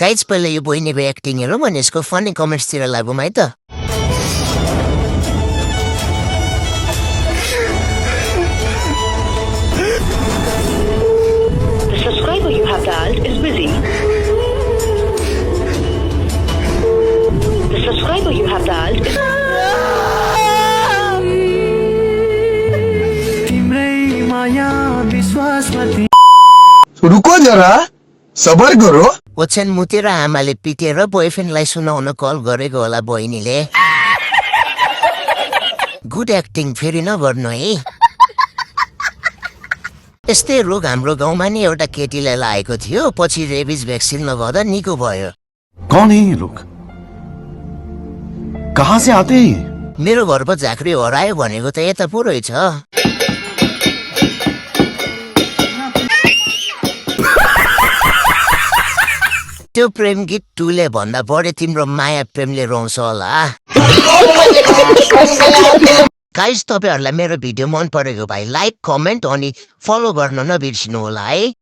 Guys पहिले यो बहिनीको एक्टिङ हेरौँ अनि यसको फनी कमेन्ट्सतिर लागौँ है त। The subscriber you have dialed is busy. The subscriber you have dialed is रुको जरा सबर करो। ओछ्यान मुतेर आमाले पिटेर बोयफ्रेन्डलाई सुनाउन कल गरेको होला बहिनीले। गुड एक्टिङ फेरि नगर्नु है। यस्तै रोग हाम्रो गाउँमा नि एउटा केटीलाई लागेको थियो, पछि रेबिज भ्याक्सिन लगाउँदा निको भयो। कौन है ये लोग? कहाँ से आते हैं? मेरो घर पो झाँक्री हरायो भनेको त यता पो रहेछ। त्यो प्रेम गीत 2 ले भन्दा बढी तिम्रो माया प्रेमले रोउँछ होला। गाइस, तपाईहरुलाई मेरो भिडियो मन परेको भए लाइक, कमेन्ट अनि फलो गर्न नबिर्सिनु होला है।